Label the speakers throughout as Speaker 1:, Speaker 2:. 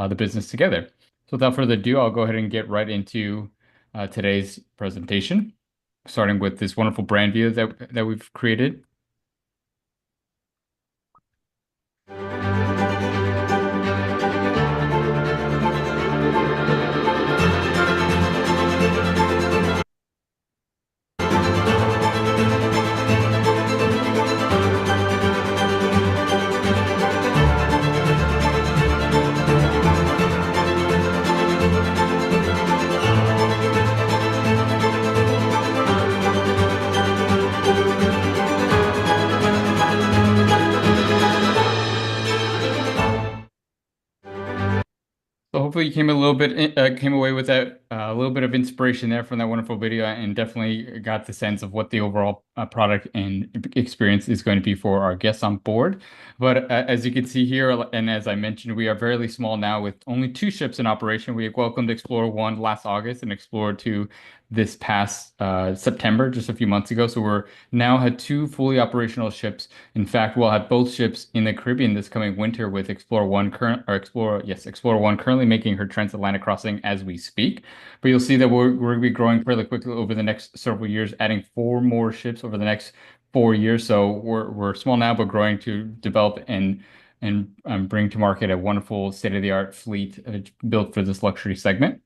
Speaker 1: the business together. So without further ado, I'll go ahead and get right into today's presentation, starting with this wonderful brand view that we've created. So hopefully you came away with that a little bit of inspiration there from that wonderful video, and definitely got the sense of what the overall product and experience is going to be for our guests on board. But as you can see here, and as I mentioned, we are fairly small now with only 2 ships in operation. We welcomed Explorer 1 last August and Explorer 2 this past September, just a few months ago. So we're now had 2 fully operational ships. In fact, we'll have both ships in the Caribbean this coming winter with Explorer 1 currently making her transatlantic crossing as we speak. But you'll see that we're going to be growing fairly quickly over the next several years, adding 4 more ships over the next 4 years. So we're small now, but growing to develop and bring to market a wonderful state-of-the-art fleet built for this luxury segment.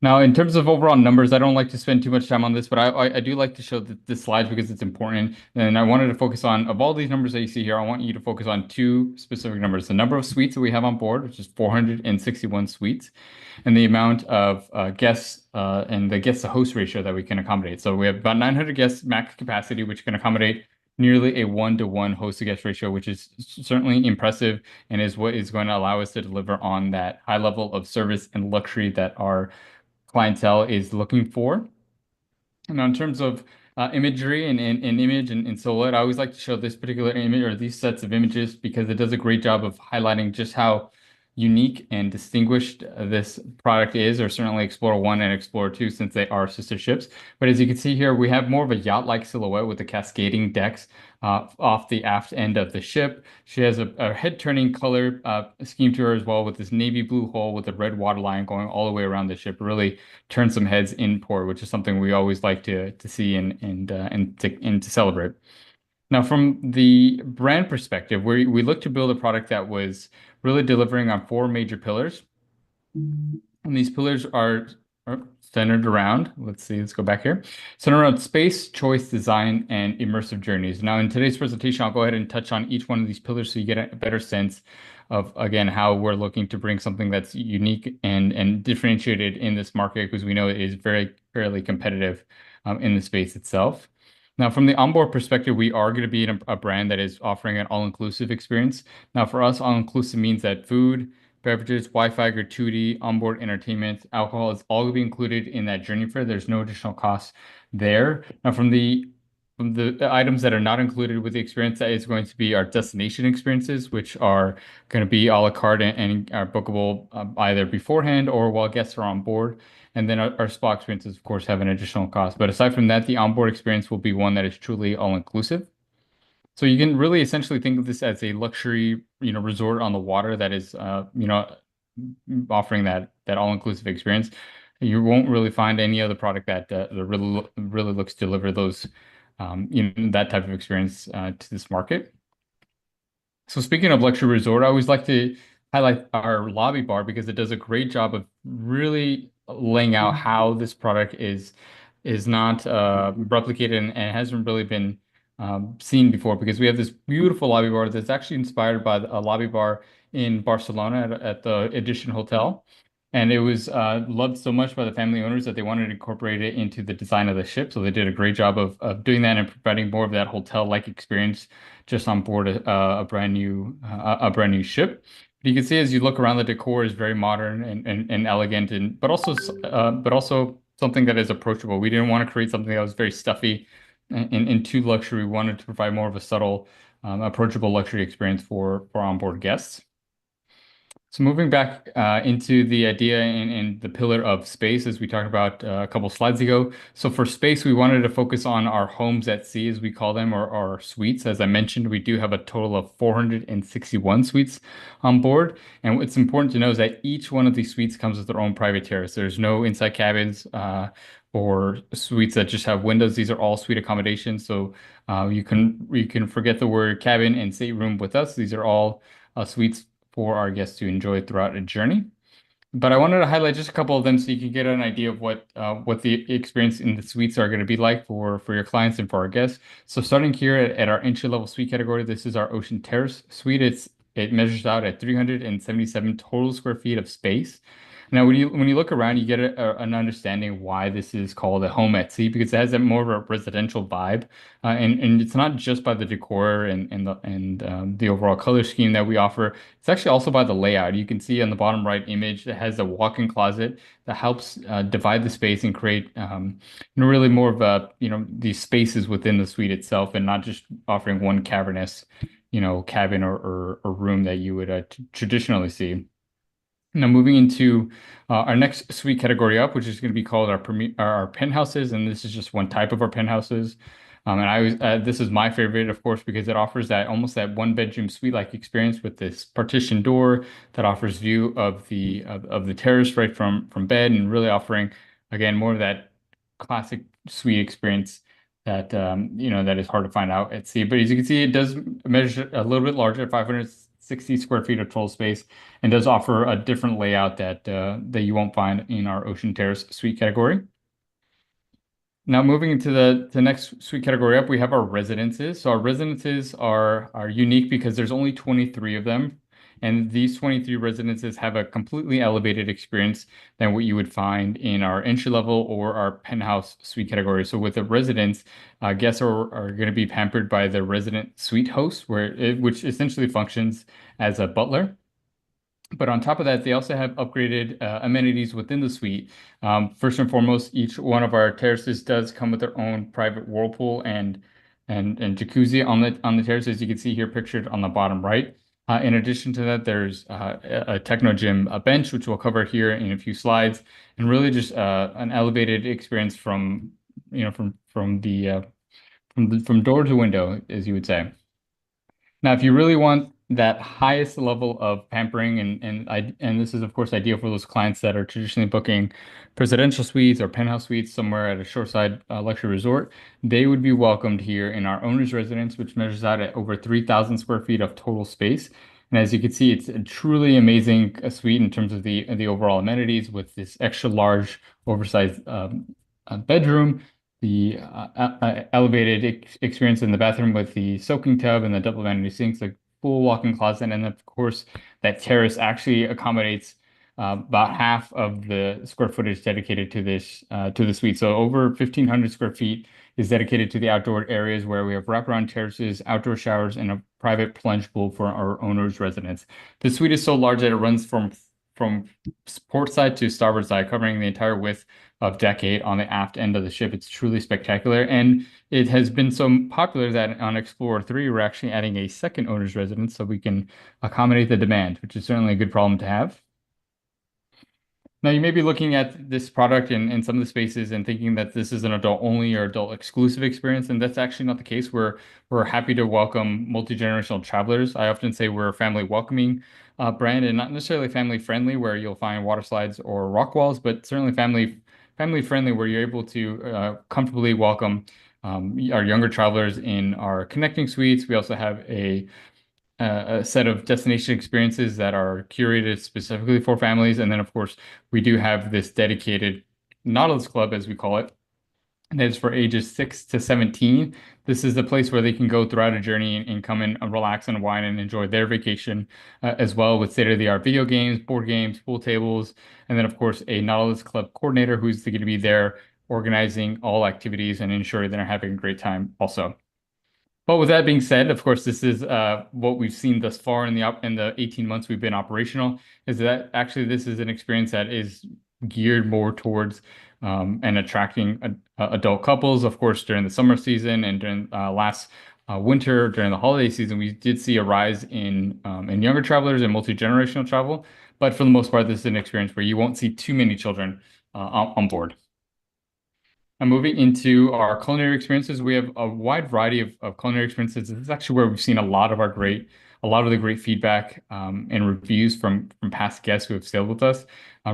Speaker 1: Now, in terms of overall numbers, I don't like to spend too much time on this, but I do like to show the slides because it's important. And I wanted to focus on, of all these numbers that you see here, I want you to focus on 2 specific numbers: the number of suites that we have on board, which is 461 suites, and the amount of guests and the guest to host ratio that we can accommodate. So we have about 900 guests max capacity, which can accommodate nearly a 1-to-1 host to guest ratio, which is certainly impressive and is what is going to allow us to deliver on that high level of service and luxury that our clientele is looking for. And now in terms of imagery and image and silhouette, I always like to show this particular image or these sets of images because it does a great job of highlighting just how unique and distinguished this product is, or certainly Explorer 1 and Explorer 2, since they are sister ships. But as you can see here, we have more of a yacht-like silhouette with the cascading decks off the aft end of the ship. She has a head-turning color scheme to her as well, with this navy blue hull with a red waterline going all the way around the ship. Really turns some heads in port, which is something we always like to see and to celebrate. Now, from the brand perspective, we look to build a product that was really delivering on 4 major pillars. And these pillars are centered around, let's go back here, centered around space, choice, design, and immersive journeys. Now, in today's presentation, I'll go ahead and touch on each one of these pillars so you get a better sense of, again, how we're looking to bring something that's unique and differentiated in this market, because we know it is fairly competitive in the space itself. Now, from the onboard perspective, we are going to be in a brand that is offering an all-inclusive experience. Now, for us, all-inclusive means that food, beverages, Wi-Fi, gratuity, onboard entertainment, alcohol is all going to be included in that journey fare. There's no additional costs there. Now, from the items that are not included with the experience, that is going to be our destination experiences, which are going to be a la carte and are bookable either beforehand or while guests are on board. And then our spa experiences, of course, have an additional cost. But aside from that, the onboard experience will be one that is truly all-inclusive. So you can really essentially think of this as a luxury, resort on the water that is, offering that all-inclusive experience. You won't really find any other product that really looks to deliver that type of experience to this market. So speaking of luxury resort, I always like to highlight our lobby bar because it does a great job of really laying out how this product is not replicated and hasn't really been seen before. Because we have this beautiful lobby bar that's actually inspired by a lobby bar in Barcelona at the Edition Hotel. And it was loved so much by the family owners that they wanted to incorporate it into the design of the ship. So they did a great job of doing that and providing more of that hotel-like experience just on board a brand new ship. But you can see as you look around, the decor is very modern and elegant, but also something that is approachable. We didn't want to create something that was very stuffy and too luxury. We wanted to provide more of a subtle, approachable luxury experience for onboard guests. So moving back into the idea and the pillar of space, as we talked about a couple slides ago. So for space, we wanted to focus on our homes at sea, as we call them, or our suites. As I mentioned, we do have a total of 461 suites on board. And what's important to know is that each one of these suites comes with their own private terrace. There's no inside cabins or suites that just have windows. These are all suite accommodations. So you can forget the word cabin and stateroom with us. These are all suites for our guests to enjoy throughout a journey. But I wanted to highlight just a couple of them so you can get an idea of what the experience in the suites are going to be like for your clients and for our guests. So starting here at our entry level suite category, this is our Ocean Terrace suite. It measures out at 377 total square feet of space. Now, when you look around, you get an understanding why this is called a home at sea because it has a more of a residential vibe, and it's not just by the decor and the overall color scheme that we offer. It's actually also by the layout. You can see on the bottom right image it has a walk-in closet that helps divide the space and create really more of these spaces within the suite itself, and not just offering one cavernous cabin or room that you would traditionally see. Now moving into our next suite category up, which is going to be called our penthouses, and this is just one type of our penthouses. And this is my favorite, of course, because it offers that almost that one bedroom suite-like experience with this partition door that offers view of the terrace right from bed, and really offering again more of that classic suite experience that that is hard to find out at sea. But as you can see, it does measure a little bit larger, 560 square feet of total space, and does offer a different layout that you won't find in our Ocean Terrace suite category. Now moving into the next suite category up, we have our residences. So our residences are unique because there's only 23 of them. And these 23 residences have a completely elevated experience than what you would find in our entry level or our penthouse suite category. So with the residence, guests are going to be pampered by the resident suite host, which essentially functions as a butler. But on top of that, they also have upgraded amenities within the suite. First and foremost, each one of our terraces does come with their own private whirlpool and jacuzzi on the terrace, as you can see here pictured on the bottom right. In addition to that, there's a techno gym, a bench, which we'll cover here in a few slides, and really just an elevated experience from door to window, as you would say. Now, if you really want that highest level of pampering, and this is of course ideal for those clients that are traditionally booking presidential suites or penthouse suites somewhere at a shoreside luxury resort, they would be welcomed here in our owner's residence, which measures out at over 3,000 square feet of total space. And as you can see, it's a truly amazing suite in terms of the overall amenities with this extra large, oversized bedroom, the elevated experience in the bathroom with the soaking tub and the double vanity sinks, the full walk-in closet, and of course that terrace actually accommodates about half of the square footage dedicated to the suite. So over 1,500 square feet is dedicated to the outdoor areas where we have wraparound terraces, outdoor showers, and a private plunge pool for our owner's residence. The suite is so large that it runs from port side to starboard side, covering the entire width of deck 8 on the aft end of the ship. It's truly spectacular, and it has been so popular that on Explorer 3, we're actually adding a second owner's residence so we can accommodate the demand, which is certainly a good problem to have. Now, you may be looking at this product in some of the spaces and thinking that this is an adult only or adult exclusive experience, and that's actually not the case. We're happy to welcome multi-generational travelers. I often say we're a family welcoming brand, and not necessarily family friendly, where you'll find water slides or rock walls, but certainly family friendly, where you're able to comfortably welcome our younger travelers in our connecting suites. We also have a set of destination experiences that are curated specifically for families. And then, of course, we do have this dedicated Nautilus Club, as we call it, that is for ages 6 to 17. This is the place where they can go throughout a journey and come and relax and wine and enjoy their vacation as well, with state-of-the-art video games, board games, pool tables, and then, of course, a Nautilus Club coordinator who's going to be there organizing all activities and ensuring that they're having a great time also. But with that being said, of course, this is what we've seen thus far in the 18 months we've been operational, is that actually this is an experience that is geared more towards and attracting adult couples, of course, during the summer season and during last winter during the holiday season, we did see a rise in younger travelers and multi-generational travel. But for the most part, this is an experience where you won't see too many children on board. And moving into our culinary experiences, we have a wide variety of culinary experiences. This is actually where we've seen a lot of the great feedback and reviews from past guests who have sailed with us,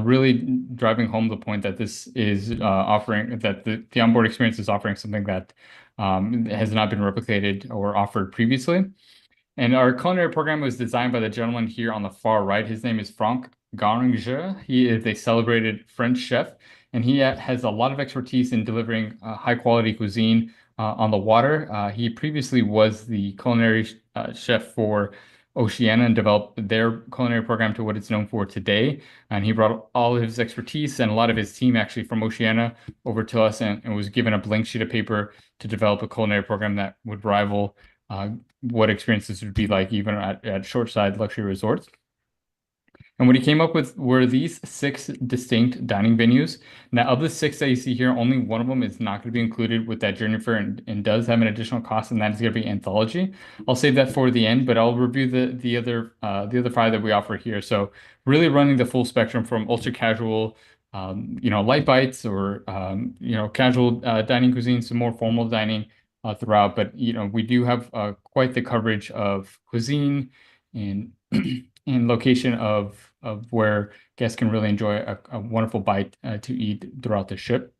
Speaker 1: really driving home the point that this is offering that the onboard experience is offering something that has not been replicated or offered previously. And our culinary program was designed by the gentleman here on the far right. His name is Franck Garanger. He is a celebrated French chef, and he has a lot of expertise in delivering high quality cuisine on the water. He previously was the culinary chef for Oceania and developed their culinary program to what it's known for today. And he brought all of his expertise and a lot of his team actually from Oceania over to us and was given a blank sheet of paper to develop a culinary program that would rival uh, what experiences would be like even at shoreside luxury resorts. And what he came up with were these six distinct dining venues. Now, of the six that you see here, only one of them is not going to be included with that journey fare and does have an additional cost, and that is going to be Anthology. I'll save that for the end, but I'll review the other five that we offer here. So really running the full spectrum from ultra casual, light bites or casual dining cuisines to more formal dining throughout. But we do have quite the coverage of cuisine and and location of where guests can really enjoy a wonderful bite to eat throughout the ship.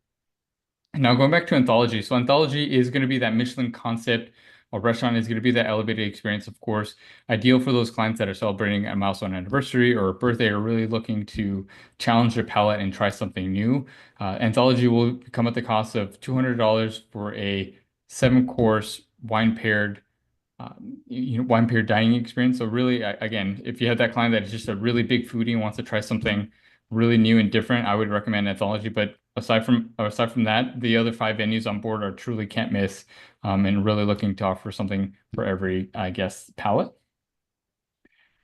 Speaker 1: Now going back to Anthology. So Anthology is going to be that Michelin concept. A restaurant is going to be that elevated experience, of course, ideal for those clients that are celebrating a milestone anniversary or a birthday or really looking to challenge their palate and try something new. Anthology will come at the cost of $200 for a 7-course wine paired wine paired dining experience. So really, again, if you have that client that is just a really big foodie and wants to try something really new and different, I would recommend Anthology. But aside from that, the other five venues on board are truly can't miss, and really looking to offer something for every, I guess, palate.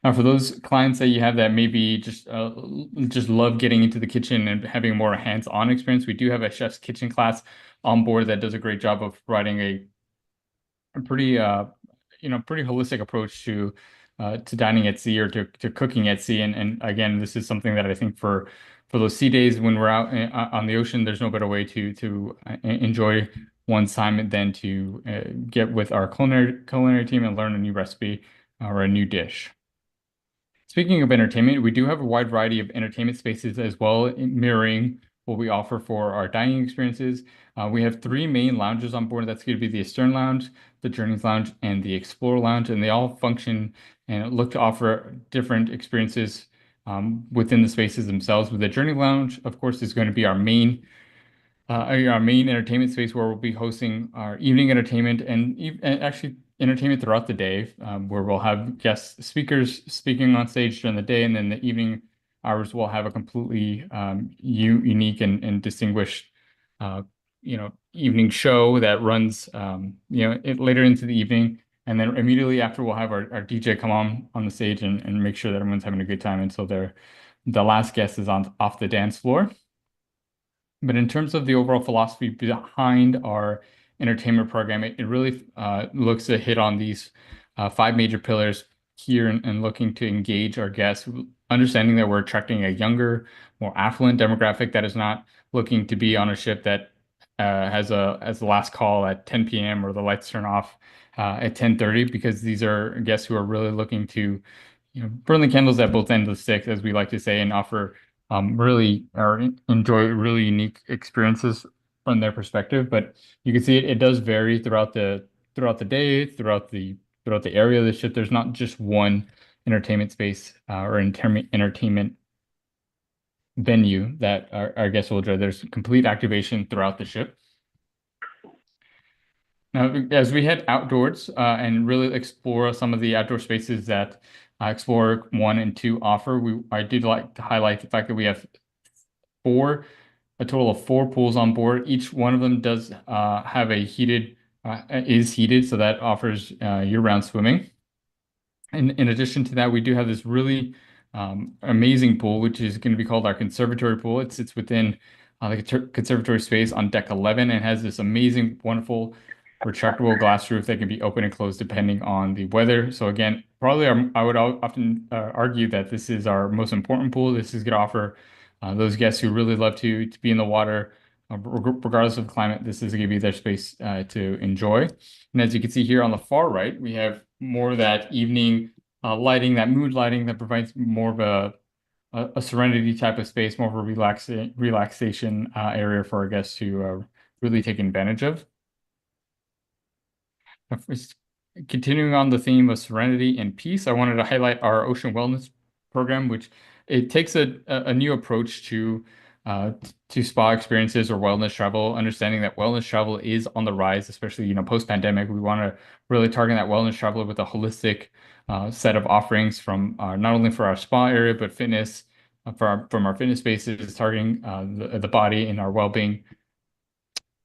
Speaker 1: Now, for those clients that you have that maybe just love getting into the kitchen and having a more hands-on experience, we do have a chef's kitchen class on board that does a great job of providing a pretty holistic approach to dining at sea or to cooking at sea. And again, this is something that I think for those sea days when we're out on the ocean, there's no better way to enjoy one's time than to get with our culinary team and learn a new recipe or a new dish. Speaking of entertainment, we do have a wide variety of entertainment spaces as well, mirroring what we offer for our dining experiences. We have three main lounges on board. That's going to be the Astern Lounge, the Journeys Lounge, and the Explora Lounge, and they all function and look to offer different experiences within the spaces themselves. With the Journey Lounge, of course, is going to be our main entertainment space where we'll be hosting our evening entertainment and actually entertainment throughout the day, where we'll have guest speakers speaking on stage during the day, and then the evening hours will have a completely unique and distinguished, uh, evening show that runs, later into the evening. And then immediately after, we'll have our DJ come on the stage and make sure that everyone's having a good time until the last guest is off the dance floor. But in terms of the overall philosophy behind our entertainment program, it really looks to hit on these five major pillars here and looking to engage our guests, understanding that we're attracting a younger, more affluent demographic that is not looking to be on a ship that has the last call at 10 p.m. or the lights turn off at 10:30, because these are guests who are really looking to burn the candles at both ends of the stick, as we like to say, and offer really or enjoy really unique experiences from their perspective. But you can see it does vary throughout the day, throughout the area of the ship. There's not just one entertainment space or entertainment venue that our guests will enjoy. There's complete activation throughout the ship. Now, as we head outdoors and really explore some of the outdoor spaces that Explorer 1 and 2 offer, I did like to highlight the fact that we have a total of four pools on board. Each one of them does have is heated, so that offers year-round swimming. And in addition to that, we do have this really amazing pool, which is going to be called our conservatory pool. It sits within the conservatory space on deck 11 and has this amazing, wonderful retractable glass roof that can be open and closed depending on the weather. So again, probably I would often argue that this is our most important pool. This is going to offer those guests who really love to be in the water, regardless of climate. This is going to be their space to enjoy. And as you can see here on the far right, we have more of that evening lighting, that mood lighting that provides more of a serenity type of space, more of a relaxation area for our guests to really take advantage of. If Continuing on the theme of serenity and peace, I wanted to highlight our ocean wellness program, which it takes a new approach uh, to spa experiences or wellness travel, understanding that wellness travel is on the rise, especially post-pandemic. We want to really target that wellness traveler with a holistic set of offerings from not only for our spa area but fitness from our fitness spaces, targeting the body and our well-being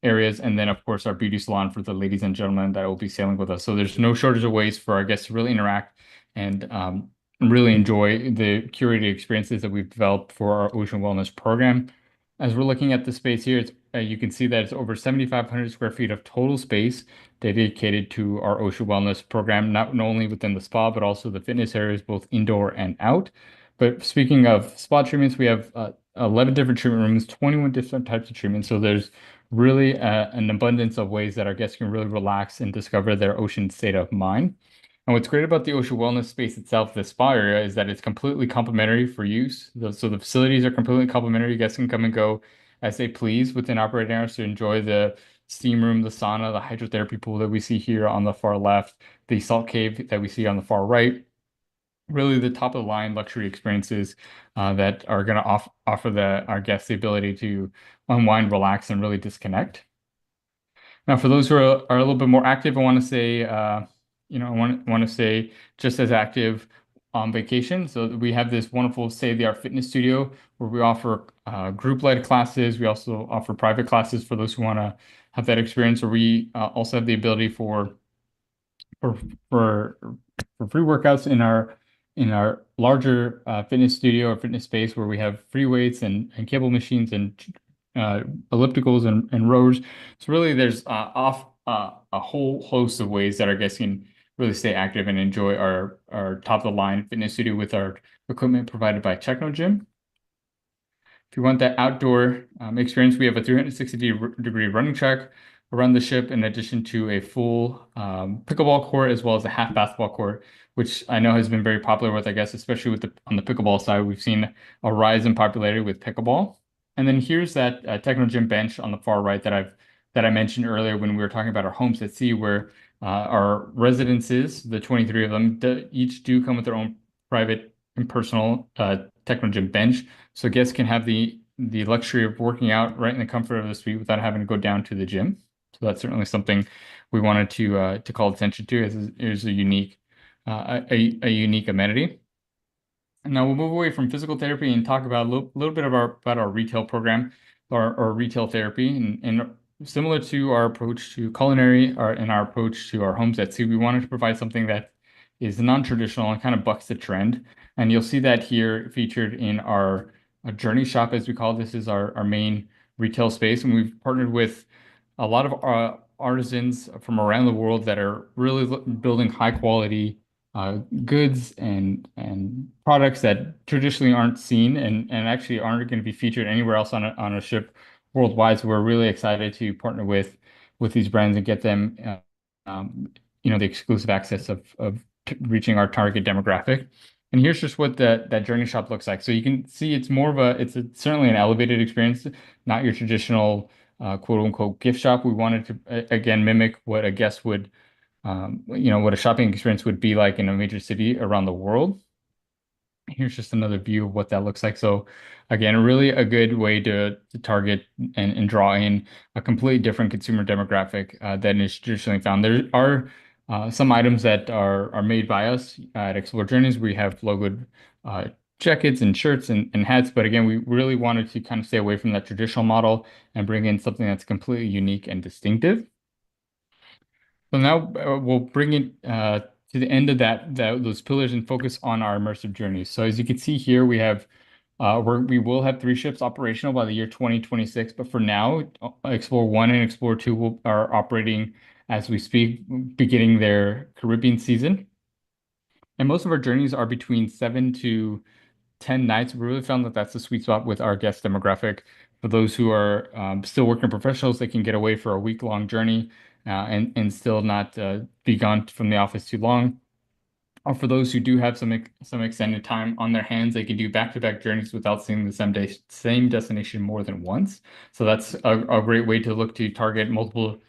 Speaker 1: areas, and then of course our beauty salon for the ladies and gentlemen that will be sailing with us. So there's no shortage of ways for our guests to really interact and really enjoy the curated experiences that we've developed for our ocean wellness program. As we're looking at the space here, you can see that it's over 7,500 square feet of total space dedicated to our ocean wellness program, not only within the spa, but also the fitness areas, both indoor and out. But speaking of spa treatments, we have 11 different treatment rooms, 21 different types of treatments. So there's really an abundance of ways that our guests can really relax and discover their ocean state of mind. And what's great about the ocean wellness space itself, the spa area, is that it's completely complimentary for use. So the facilities are completely complimentary. Guests can come and go as they please within operating hours to enjoy the steam room, the sauna, the hydrotherapy pool that we see here on the far left, the salt cave that we see on the far right. Really the top of the line luxury experiences that are going to offer our guests the ability to unwind, relax, and really disconnect. Now, for those who are a little bit more active, I want to say, I want to say just as active on vacation. So we have this wonderful state-of-the-art fitness studio where we offer group-led classes. We also offer private classes for those who want to have that experience. Or we also have the ability for for for free workouts in our larger fitness studio or fitness space where we have free weights and cable machines and ellipticals and rows. So really, there's a whole host of ways that our guests can really stay active and enjoy our top of the line fitness studio with our equipment provided by Techno Gym. If you want that outdoor experience, we have a 360-degree running track around the ship, in addition to a full pickleball court as well as a half basketball court, which I know has been very popular with, I guess, especially on the pickleball side. We've seen a rise in popularity with pickleball. And then here's that Techno Gym bench on the far right that I mentioned earlier when we were talking about our homes at sea, where our residences, the 23 of them, each do come with their own private and personal Techno Gym bench. So guests can have the luxury of working out right in the comfort of the suite without having to go down to the gym. So that's certainly something we wanted to call attention to as is a a unique amenity. And now we'll move away from physical therapy and talk about a little bit about our retail program or retail therapy. And similar to our approach to culinary and our approach to our homes at sea, we wanted to provide something that is non-traditional and kind of bucks the trend. And you'll see that here featured in our journey shop, as we call this, is our main retail space. And we've partnered with a lot of artisans from around the world that are really building high quality goods and products that traditionally aren't seen and actually aren't going to be featured anywhere else on a ship worldwide. So we're really excited to partner with these brands and get them, the exclusive access of reaching our target demographic. And here's just what that journey shop looks like. So you can see it's certainly an elevated experience, not your traditional quote unquote gift shop. We wanted to again mimic what a guest would what a shopping experience would be like in a major city around the world. Here's just another view of what that looks like. So again, really a good way to target and draw in a completely different consumer demographic than is traditionally found. There are some items that are made by us at Explore Journeys. We have logoed jackets and shirts and hats, but again, we really wanted to kind of stay away from that traditional model and bring in something that's completely unique and distinctive. So now we'll bring it to the end of those pillars and focus on our immersive journeys. So as you can see here, we will have 3 ships operational by the year 2026, but for now, Explore 1 and Explore 2 are operating as we speak, beginning their Caribbean season. And most of our journeys are between 7 to 10 nights. We really found that that's the sweet spot with our guest demographic. For those who are still working professionals, they can get away for a week-long journey and still not be gone from the office too long. Or for those who do have some extended time on their hands, they can do back-to-back journeys without seeing the same destination more than once. So that's a great way to look to target multiple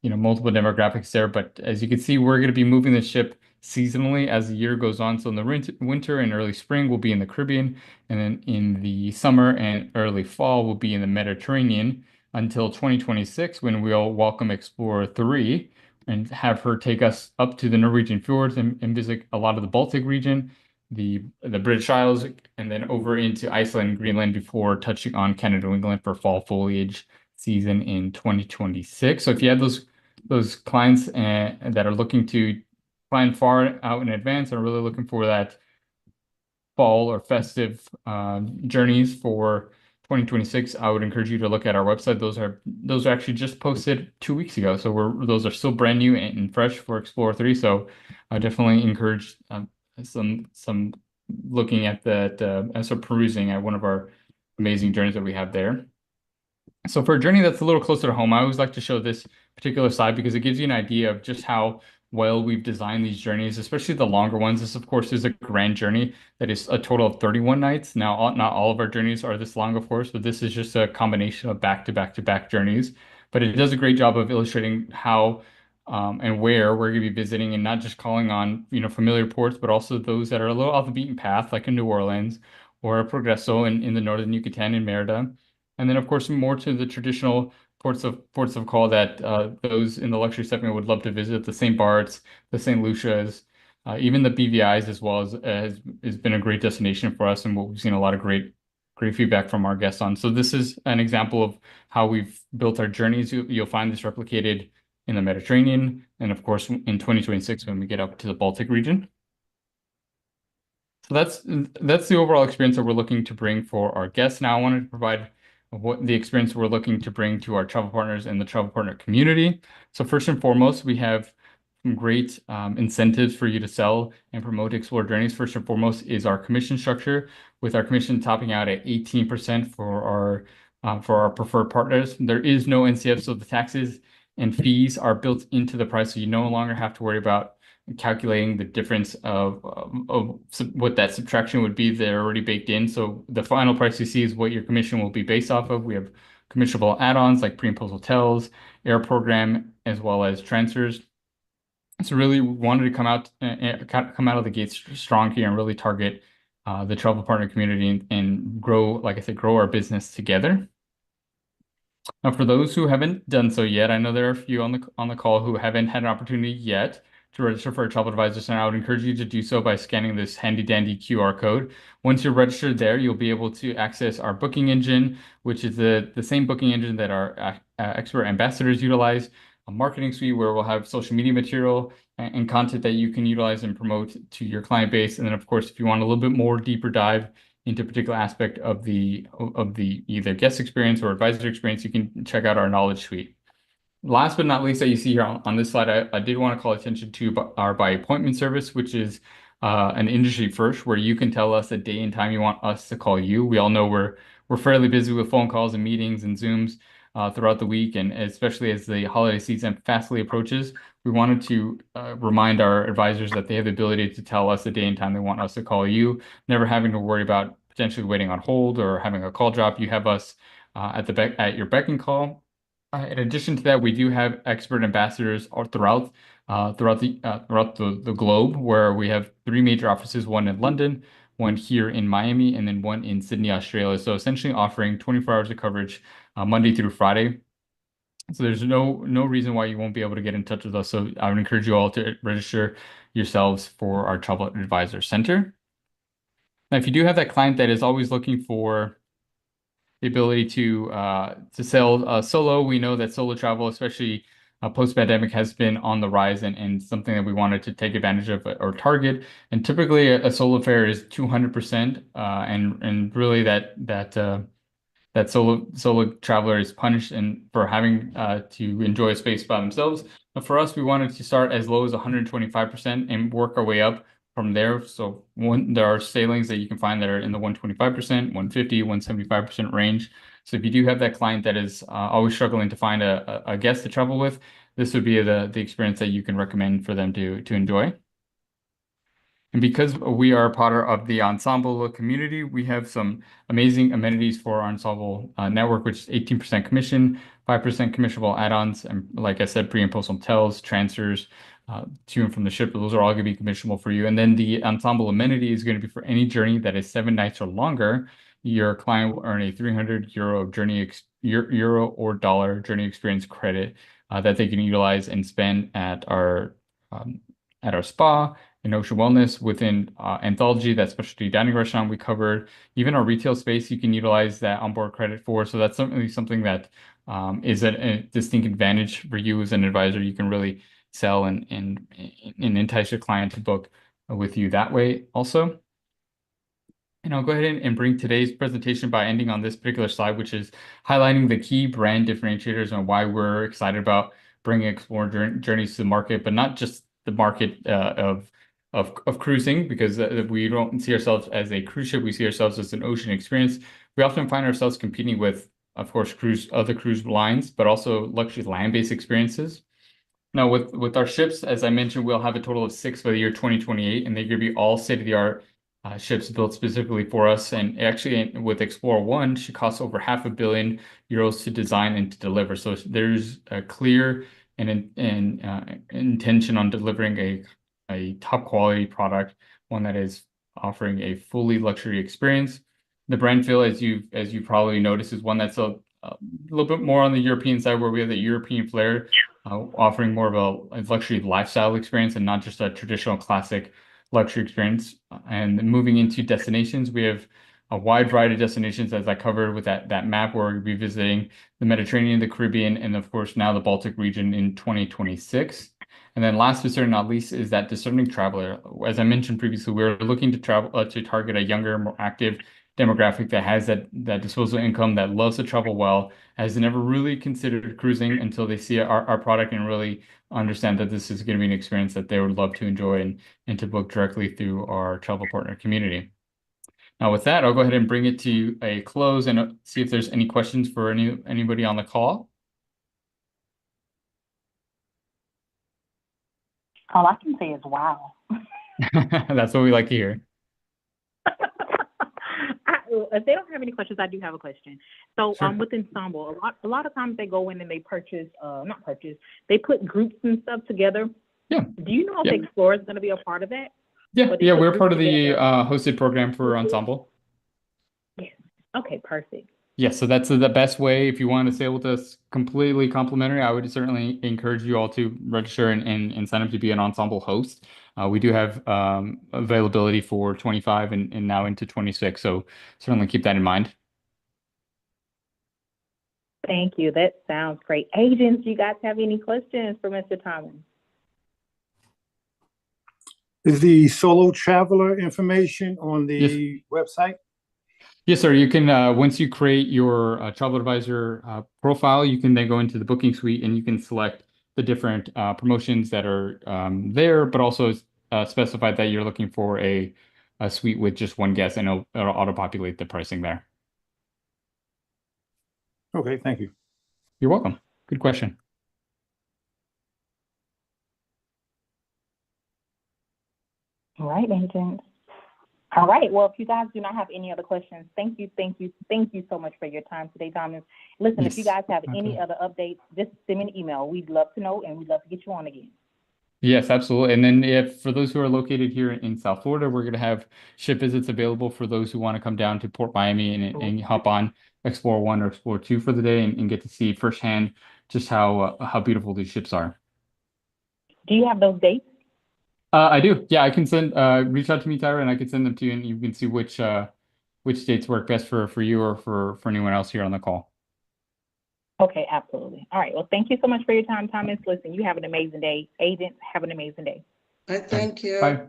Speaker 1: demographics there. But as you can see, we're going to be moving the ship seasonally as the year goes on. So in the winter and early spring, we'll be in the Caribbean, and then in the summer and early fall, we'll be in the Mediterranean until 2026, when we'll welcome Explorer 3 and have her take us up to the Norwegian fjords and visit a lot of the Baltic region, the British Isles, and then over into Iceland and Greenland before touching on Canada and England for fall foliage season in 2026. So if you have those clients that are looking to plan far out in advance and are really looking for that fall or festive journeys for 2026, I would encourage you to look at our website. Those are actually just posted 2 weeks ago, so those are still brand new and fresh for Explorer 3. So I definitely encourage some looking at that as a perusing at one of our amazing journeys that we have there. So for a journey that's a little closer to home, I always like to show this particular side because it gives you an idea of just how well we've designed these journeys, especially the longer ones. This, of course, is a grand journey that is a total of 31 nights. Now, not all of our journeys are this long, of course, but this is just a combination of back-to-back-to-back journeys. But it does a great job of illustrating how and where we're going to be visiting, and not just calling on, familiar ports, but also those that are a little off the beaten path, like in New Orleans or Progreso in the northern Yucatan and Merida. And then, of course, more to the traditional ports of call that those in the luxury segment would love to visit: the St. Bart's, the St. Lucia's, even the BVI's as well has been a great destination for us, and what we've seen a lot of great feedback from our guests on. So this is an example of how we've built our journeys. You'll find this replicated in the Mediterranean, and of course in 2026 when we get up to the Baltic region. So that's the overall experience that we're looking to bring for our guests. Now, I wanted to provide what the experience we're looking to bring to our travel partners and the travel partner community. So first and foremost, we have some great incentives for you to sell and promote Explore Journeys. First and foremost is our commission structure, with our commission topping out at 18% for our preferred partners. There is no NCF, so the taxes and fees are built into the price, so you no longer have to worry about calculating the difference of what that subtraction would be. They're already baked in. So the final price you see is what your commission will be based off of. We have commissionable add-ons like pre and post hotels, air program, as well as transfers. So really wanted to come out of the gates strong here and really target the travel partner community and grow, like I said, grow our business together. Now, for those who haven't done so yet, I know there are a few on the call who haven't had an opportunity yet to register for a travel advisor center. I would encourage you to do so by scanning this handy dandy QR code. Once you're registered there, you'll be able to access our booking engine, which is the same booking engine that our expert ambassadors utilize, a marketing suite where we'll have social media material and content that you can utilize and promote to your client base. And then, of course, if you want a little bit more deeper dive into a particular aspect of the either guest experience or advisor experience, you can check out our knowledge suite. Last but not least, that you see here on this slide, I did want to call attention to our by appointment service, which is an industry first, where you can tell us a day and time you want us to call you. We all know we're fairly busy with phone calls and meetings and Zooms throughout the week, and especially as the holiday season fastly approaches, we wanted to remind our advisors that they have the ability to tell us the day and time they want us to call you, never having to worry about potentially waiting on hold or having a call drop. You have us at your beck and call. In addition to that, we do have expert ambassadors throughout the globe, where we have 3 major offices: one in London, one here in Miami, and then one in Sydney, Australia. So essentially offering 24 hours of coverage Monday through Friday. So there's no reason why you won't be able to get in touch with us. So I would encourage you all to register yourselves for our Travel Advisor Center. Now, if you do have that client that is always looking for the ability to sell solo, we know that solo travel, especially post-pandemic, has been on the rise and something that we wanted to take advantage of or target. And typically, a solo fare is 200%, and really that that solo traveler is punished and for having to enjoy a space by themselves. But for us, we wanted to start as low as 125% and work our way up from there. So there are sailings that you can find that are in the 125%, 150, 175% range. So if you do have that client that is always struggling to find a guest to travel with, this would be the experience that you can recommend for them to enjoy. And because we are part of the Ensemble community, we have some amazing amenities for our Ensemble network, which is 18% commission, 5% commissionable add-ons, and like I said, pre and post hotels, transfers to and from the ship. Those are all going to be commissionable for you. And then the Ensemble amenity is going to be for any journey that is 7 nights or longer. Your client will earn a 300 euro euro or dollar journey experience credit that they can utilize and spend at our spa in Ocean Wellness within Anthology, that specialty dining restaurant we covered. Even our retail space, you can utilize that onboard credit for. So that's certainly something that is a distinct advantage for you as an advisor. You can really sell and entice your client to book with you that way also. And I'll go ahead and bring today's presentation by ending on this particular slide, which is highlighting the key brand differentiators and why we're excited about bringing Explora journeys to the market, but not just the market of cruising, because we don't see ourselves as a cruise ship. We see ourselves as an ocean experience. We often find ourselves competing with, of course, other cruise lines, but also luxury land-based experiences. Now, with our ships, as I mentioned, we'll have a total of 6 by the year 2028, and they're going to be all state-of-the-art ships built specifically for us. And actually, with Explora 1, she costs over €500 million to design and to deliver. So there's a clear intention on delivering a top quality product, one that is offering a fully luxury experience. The brand feel, as you probably noticed, is one that's a little bit more on the European side, where we have the European flair, offering more of a luxury lifestyle experience and not just a traditional classic luxury experience. And moving into destinations, we have a wide variety of destinations, as I covered with that map, where we'll be visiting the Mediterranean, the Caribbean, and of course now the Baltic region in 2026. And then last but certainly not least is that discerning traveler. As I mentioned previously, we're looking to travel to target a younger, more active demographic that has that disposable income, that loves to travel well, has never really considered cruising until they see our product and really understand that this is going to be an experience that they would love to enjoy and to book directly through our travel partner community. Now, with that, I'll go ahead and bring it to a close and see if there's any questions for anybody on the call.
Speaker 2: All I can say is wow.
Speaker 1: That's what we like to hear.
Speaker 2: If they don't have any questions, I do have a question. So
Speaker 1: Sure.
Speaker 2: with Ensemble, a lot of times they go in and they they put groups and stuff together.
Speaker 1: Yeah.
Speaker 2: Do you know if
Speaker 1: Yeah.
Speaker 2: Explora is going to be a part of that?
Speaker 1: Yeah, we're part of the hosted program for Ensemble.
Speaker 2: Yes. Okay, perfect.
Speaker 1: Yeah, so that's the best way. If you want to sail with us completely complimentary, I would certainly encourage you all to register and sign up to be an Ensemble host. We do have availability for 25 and now into 26, so certainly keep that in mind.
Speaker 2: Thank you. That sounds great. Agents, you guys have any questions for Mr. Thomas?
Speaker 3: Is the solo traveler information on the website?
Speaker 1: Yes, sir. You can, once you create your travel advisor profile, you can then go into the booking suite and you can select the different promotions that are there, but also specify that you're looking for a suite with just one guest, and it'll auto-populate the pricing there.
Speaker 3: Okay, thank you.
Speaker 1: You're welcome. Good question.
Speaker 2: All right, agents. All right. Well, if you guys do not have any other questions, thank you so much for your time today, Thomas. Listen,
Speaker 1: Yes.
Speaker 2: If you guys have any other updates, just send me an email. We'd love to know, and we'd love to get you on again.
Speaker 1: Yes, absolutely. And then for those who are located here in South Florida, we're going to have ship visits available for those who want to come down to Port Miami and hop on Explore 1 or Explore 2 for the day and get to see firsthand just how beautiful these ships are.
Speaker 2: Do you have those dates?
Speaker 1: I do. Yeah, I can send reach out to me, Tyra, and I can send them to you, and you can see which dates work best for you or for anyone else here on the call.
Speaker 2: Okay, absolutely. All right. Well, thank you so much for your time, Thomas. Listen, you have an amazing day. Agents, have an amazing day.
Speaker 4: Thank you.
Speaker 1: Bye.